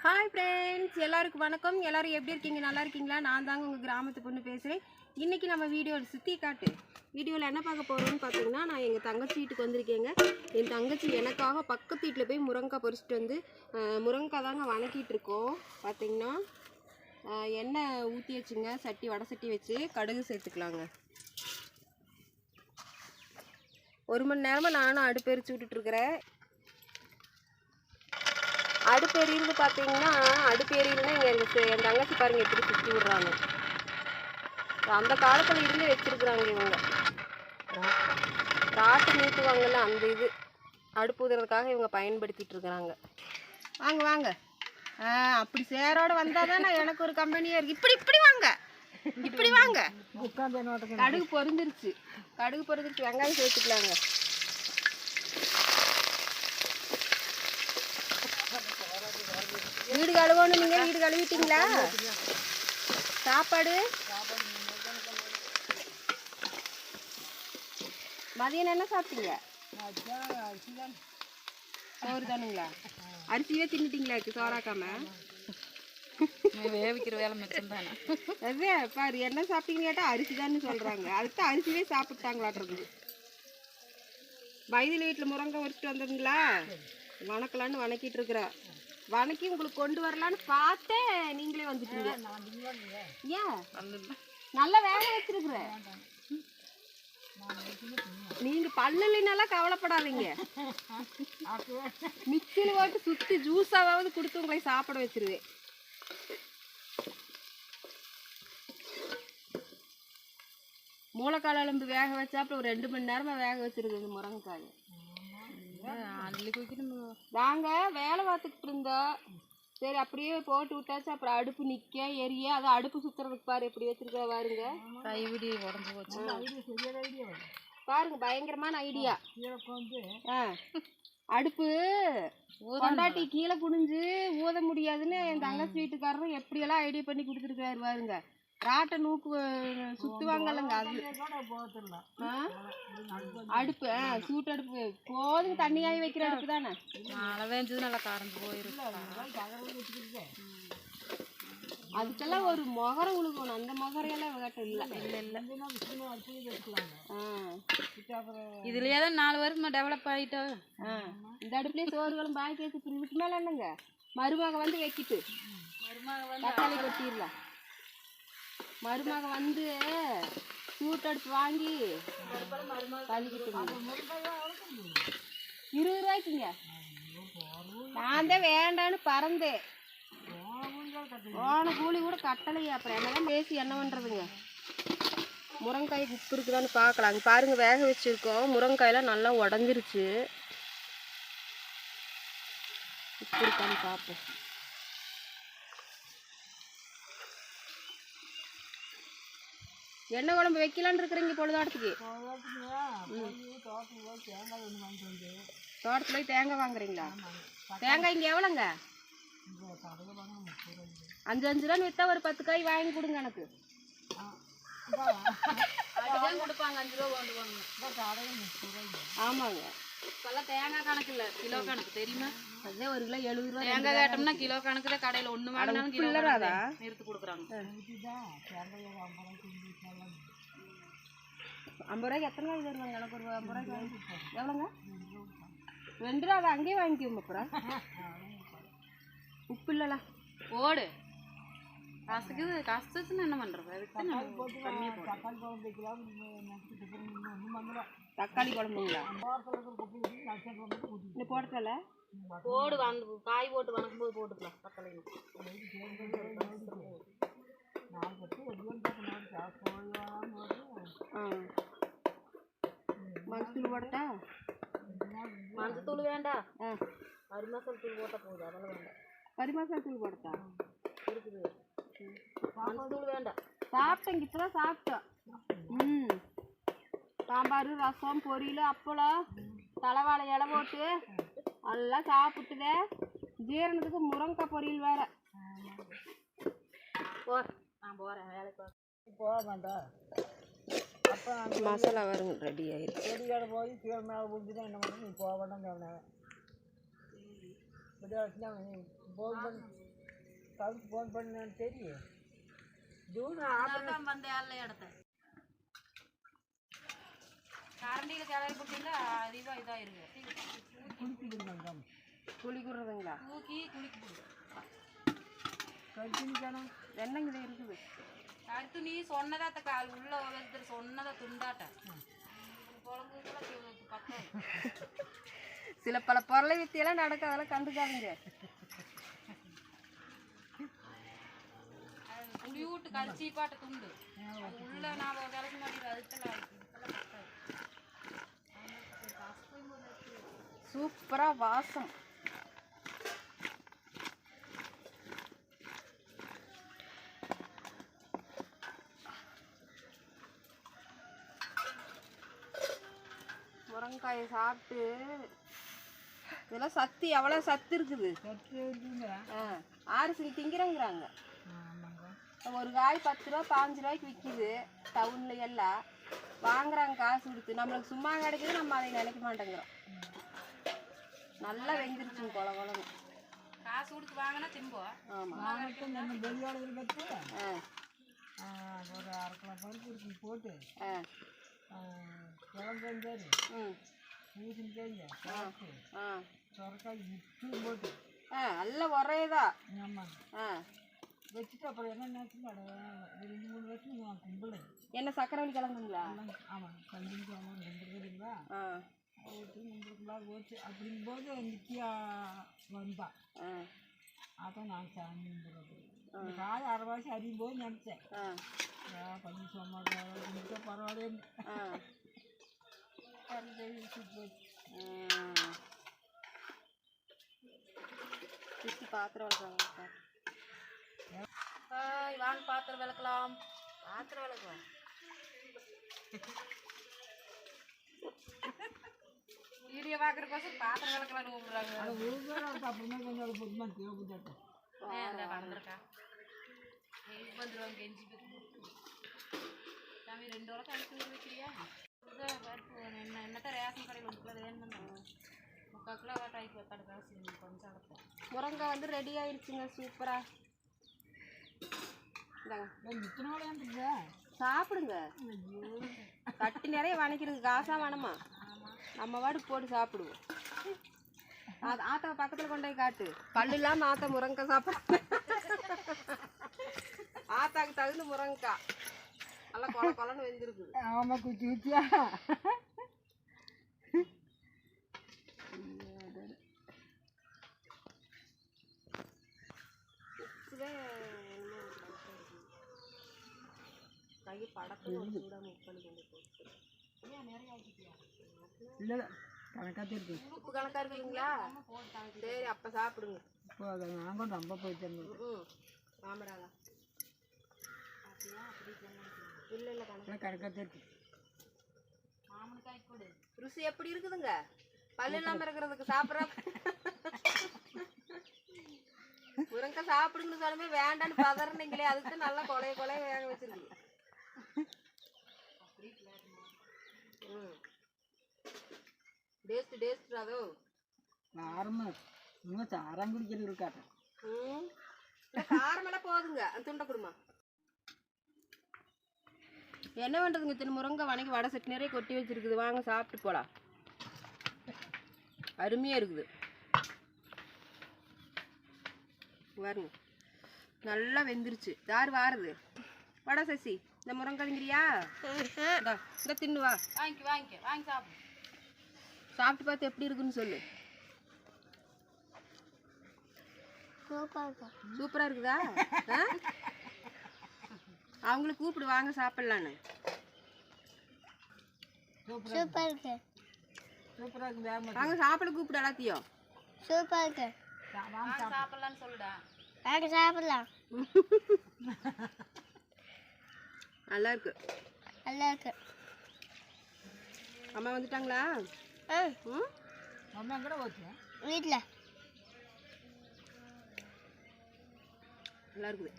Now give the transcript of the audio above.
Hi friends, எல்லாருக்கும் வணக்கம். எல்லோரும் எப்படி இருக்கீங்க? நல்லா இருக்கீங்களா? நான் தாங்க உங்கள் கிராமத்து பொண்ணு பேசுகிறேன். இன்றைக்கி நம்ம வீடியோவில் சுற்றி காட்டு வீடியோவில் என்ன பார்க்க போகிறோம்னு பார்த்தீங்கன்னா, நான் எங்கள் தங்கச்சி வீட்டுக்கு வந்திருக்கேங்க. என் தங்கச்சி எனக்காக பக்கத்து வீட்டில் போய் முருங்கைக்காய் பறிச்சுட்டு வந்து முருங்கைக்காய் தாங்க வணக்கிட்டு இருக்கோம். பார்த்தீங்கன்னா எண்ணெய் ஊற்றி வச்சுங்க, வடை சட்டி வச்சு கடுகு சேர்த்துக்கலாங்க. 1 மணி நேரமாக நானும் அடுப்பு எரிச்சு விட்டுட்டுருக்குறேன். அடுப்பு எரியிருந்து பார்த்தீங்கன்னா, அடுப்பு எரியில்னா இங்கே என் தங்கச்சி பாருங்கள் எப்படி சுற்றி விடுறாங்க. அந்த காலத்தில் இருந்து வச்சுருக்குறாங்க இவங்க. ராட்டு நீட்டுவாங்கல்ல, அந்த இது அடுப்பு ஊதுறதுக்காக இவங்க பயன்படுத்திட்டு இருக்கிறாங்க. வாங்க வாங்க, அப்படி சேரோட வந்தால் தானே எனக்கு ஒரு கம்பெனியாக இருக்குது. இப்படி இப்படி வாங்க, இப்படி வாங்க. கடுகு பொரிஞ்சிருச்சு, வெங்காயம் சேர்த்துக்கலாங்க. வீடு கழுவணும். நீங்கள் வீடு கழுவிட்டீங்களா? சாப்பாடு மதியம் என்ன சாப்பிட்டீங்க? சோறு தானுங்களா? அரிசியே தின்னுட்டீங்களா? சோறாக்காம வேவிக்கிற வேலை மிச்சம் தானே. அதே பாரு, என்ன சாப்பிட்டீங்கன்னு கேட்டால் அரிசி தான்னு சொல்கிறாங்க. அதுக்கு அரிசியே சாப்பிட்டாங்களாட்டுருக்குது. மைதிலி வீட்டில் முருங்கை வச்சுட்டு வந்ததுங்களா? வணக்கலான்னு வணக்கிட்டு இருக்கிறா. வணக்கி உங்களுக்கு கொண்டு வரலான்னு பார்த்தேன், நீங்களே வந்துட்டீங்க. ஏன் நல்லா வேக வச்சிருக்குற? நீங்க பல்லுலாம் கவலைப்படாதீங்க. மிக்சியில் போட்டு சுத்தி ஜூஸாவது கொடுத்து உங்களை சாப்பிட வச்சிருவேன். மூளைக்கால் எலும்பு வேக வச்சா அப்புறம் ஒரு 2 மணி நேரமா வேக வச்சிருக்கு முருங்கைக்காய். நாங்கள் வேலை பார்த்துக்கிட்டு இருந்தோம். சரி அப்படியே போட்டு விட்டாச்சு. அப்புறம் அடுப்பு நிற்க எரிய, அதை அடுப்பு சுற்றுறதுக்கு பாரு எப்படி வச்சிருக்க பாருங்க. கைவிடி உடஞ்சி போச்சு பாருங்க, பயங்கரமான ஐடியா. அடுப்பு கொண்டாட்டி கீழே குனிஞ்சு ஊத முடியாதுன்னு என் தங்கச்சி வீட்டுக்காரரும் எப்படியெல்லாம் ஐடியா பண்ணி கொடுத்துருக்காரு பாருங்க. ராட்டை நூக்கு சுற்றுவாங்கல்லங்க, அது அடுப்பு சூட்டு அடுப்பு போதும். தண்ணியாகி வைக்கிற அடுப்பு தானே. மழை வேஞ்சது நல்லா கறந்து போயிருக்கு. அதுக்கெல்லாம் ஒரு முகரம் உழுகணும். அந்த முகரையெல்லாம் இவகிட்ட இல்லை. இதுலயே தான் 4 வருஷமா டெவலப் ஆகிட்டோம். இந்த அடுப்புலேயே சோறுகளும் பாக்கி வச்சு இதுக்கு மேலே என்னங்க மருமக வந்து வைக்கிட்டு தக்காளி கொட்டிடலாம். மருமக வந்து சூட்டடுப்பு வாங்கி 20 ரூபாய்க்குங்க. நான் தான் வேண்டான்னு பறந்தேன். போன கூலி கூட கட்டலையே. அப்புறம் என்னதான் பேசி என்ன பண்ணுறதுங்க. முருங்கைக்காய் உப்பு இருக்குதான்னு பார்க்கலாம். அங்கே பாருங்க, வேக வச்சுருக்கோம். முருங்கைக்காயெல்லாம் நல்லா உடஞ்சிருச்சு. உப்பு இருக்கான்னு பார்ப்போம். எண்ணெய் குழம்பு வைக்கலான்னு இருக்கிறீங்க பொழுதாட்டத்துக்கு? தோட்டத்தில் போய் தேங்காய் வாங்குறீங்களா? தேங்காய் இங்கே எவ்வளோங்க? 5 ரூபான்னு விற்றா ஒரு 10 காய் வாங்கி கொடுங்க எனக்கு. கொடுப்பாங்க 5 ரூபா கொண்டு. ஆமாங்க, இப்பெல்லாம் தேங்காய் கணக்கு இல்லை, கிலோ கணக்கு தெரியுமா? அதே 1 கிலோ 70 ரூபா. தேங்காய் கேட்டோம்னா கிலோ கணக்கு தான். கடையில் 1 வாங்கினாலும் கிலோ நிறுத்து கொடுக்குறாங்க. 50 ரூபாய்க்கு எத்தனை காய் தருவாங்க? எனக்கு ஒரு 50 ரூபாய்க்கு எவ்வளோங்க? 2 ரூபா. அதை அங்கேயே வாங்கிக்குவோம். அப்புறம் உப்பு இல்லைல்ல, ஓடு கஷ்டத்துன்னு என்ன பண்ணுறது? அதுக்கு கம்மியாக தக்காளி குழம்புங்களா? இந்த போட்டல போடு வந்து காய் போட்டு வணக்கும் போது போட்டுக்கலாம். தக்காளி மஞ்சள் போட்டா? மஞ்சள் தூள் வேண்டாம், கரிமசால் தூள் போட்டால் போகுது. அதெல்லாம் வேண்டாம். கரிமசால் தூள் போட்டா இருக்குது. மஞ்சள் தூள் வேண்டாம். சாப்பிட்டேங்க, இப்போ தான் சாப்பிட்டோம். சாம்பார், ரசம், பொரியல், அப்பளம், தலைவாழை இலை போட்டு நல்லா சாப்பிட்டுதே. ஜீரணத்துக்கு முருங்கைக்காய் பொரியல் வேற. நான் போகிறேன் வேலைக்கு. போக வேண்டாம். அப்போ மசாலா வருங்க, ரெடி ஆயிடுச்சு. செடியோட போய் கீழே மேலே முடிஞ்சுதான் என்ன பண்ணணும். நீ போக வேண்டாம் சொன்னேன். விட வச்சுனா போக அதுக்கு ஃபோன் பண்ணேன்னு தெரியும் ஜூன் அதான் வந்த ஏழை இடத்த கரண்டியில் கிளறி போட்டீங்களா அதிகமாக இதாக இருக்கு குளிக்கிடுங்க குளிக்குறதுங்களா? தூக்கி குளிக்க போடு கழிச்சுன்னு என்னங்க இருக்குது? அடுத்து நீ சொன்னதா கால் உள்ள ஒருத்தர் சொன்னதா துண்டாட்ட குழம்புக்குள்ள பக்கம் சில பல பொருளை வித்தியெல்லாம் நடக்க அதெல்லாம் கண்டுக்காதுங்க. குடி விட்டு கரிச்சி பாட்ட துண்டு உள்ள நான் விளக்க மாட்டேங்குது அதுக்கெல்லாம் சூப்பரா வாசம். முருங்கைக்காயை சாப்பிட்டு இதெல்லாம் சத்து எவ்வளோ சத்து இருக்குது. ஆரிசில் திங்கிறங்கிறாங்க. ஒரு காய் 10 ரூபா 5 ரூபாய்க்கு விற்கிது டவுன்ல எல்லாம் வாங்குறாங்க காசு கொடுத்து. நம்மளுக்கு சும்மா கிடைக்குது, நம்ம அதை நினைக்க மாட்டேங்கிறோம். நல்லா வெந்துருச்சுங்க கொல கொலன்னு. காசு கொடுத்து வாங்கினா திம்போம். ஆமாம் வெளியாளர்கள் பற்றி ஒரு 1/2 கிலோ பருப்பு இருக்கு போட்டு குழம்பு பூசணிக்காய் சொரக்காய் இட்டும் போட்டு நல்ல ஒரேதா. ஆமாங்க வச்சுட்டு அப்புறம் என்ன நேரத்தில் 2-3 வருஷம் நான் கும்பிடு என்ன சக்கரவள்ளி கிழங்குங்களா? ஆமாம் கஞ்சின்னு குழம்பு கும்பிடுறதுங்களா ஊற்றி கும்பிடுங்களா ஓச்சு அப்படிங்கும்போது நித்தியா வந்தா அதான் நான் சாமி கும்பிடுறது. காய் அரைவாசி அறியும் போது நினச்சேன் கொஞ்சம் சும்மா கும்பிட்டா பரவாயில்லைன்னு பாத்திரம் வளர்க்குறாங்க. வாங்க பாத்திரம் விளக்கலாம். பாத்திரம் விளக்குவோம். வீடியோ பார்க்குறக்கோசம் பாத்திரம் விளக்கலான்னு கூப்பிடுறாங்க. அப்புறமே கொஞ்சம் பொதுமா தேவைப்பட்டாட்டேன் வந்திருக்கா வந்துடுவாங்க கெஞ்சி சாமி 2 வழக்கம் அனுப்பி வைக்கிறியா? என்னத்தான் ரேஷன் கடையில் 1 கிலோ வேணும் 3/4 கிலோ டைப் வைக்காடு காசு கொஞ்சம் அடைப்போம். முருங்காய் வந்து ரெடி ஆயிடுச்சுங்க. சூப்பரா சாப்பிடுங்க. கட்டி நிறைய வணக்கிறது காசா வேணுமா? நம்ம வாட்டுக்கு போட்டு சாப்பிடுவோம். ஆத்தா பக்கத்தில் கொண்டு போய் காட்டு. பல்லு இல்லாமல் ஆத்தா முருங்காய் சாப்பிட. ஆத்தாக்கு தகுந்த முருங்காய் நல்லா கொல கொலன்னு வெந்திருக்குது. ஆமாம் குச்சி குச்சியா கை படத்தில் சூடாக மிக்ஸ் பண்ணி கொண்டு போச்சு. இல்லை கணக்காக இருக்கு. உப்பு கணக்காக இருக்குங்களா? சரி அப்போ சாப்பிடுங்க. இப்போ அதை நான் கூட ரொம்ப போயிட்டேன். ஆமாடாங்க. இல்லை இல்லை கணக்காக இருக்கு. மாமனுக்காய் கொடு. ருசி எப்படி இருக்குதுங்க? பல்லு இல்லாமல் இருக்கிறதுக்கு சாப்பிட்ற முருங்காய் சாப்பிடுங்கன்னு சொன்னமே வேண்டான்னு பதறினீங்களே. அதுக்கு நல்லா கொலைய கொலைய வேக வச்சிருக்கு. டேஸ்ட் அதோ காரமாக இன்னும் சாரம் குடிக்கிறது இருக்காட்ட. காரமெல்லாம் போதுங்க. அந்த துண்டை கொடுமா. என்ன பண்ணுறதுங்க? இத்தனை முருங்காய் வணக்கி வடை சட்டி நிறைய கொட்டி வச்சிருக்குது. வாங்க சாப்பிட்டு போகலாம். அருமையாக இருக்குது பாருங்க. நல்லா வெந்துருச்சு. யார் வாருது? வடை சசி இந்த முருங்காய்ங்கிறியா? இந்த தின்னு வா. வாங்கி சாப்பிடு. சாப்பிட்டு பார்த்து எப்படி இருக்குன்னு சொல்லு. சூப்பராக இருக்குதா? அவங்களுக்கு கூப்பிடு வாங்க சாப்பிட்லான்னு. வாங்க சாப்பிட கூப்பிடு எல்லாத்தையும். சூப்பராக இருக்கு. சாப்பிடலான்னு சொல்லுடா. சாப்பிடலாம். நல்லா இருக்கு. நல்லா இருக்கு. அம்மா வந்துட்டாங்களா? அம்மா கூட ஓகே வீட்டில் நல்லா இருக்குது.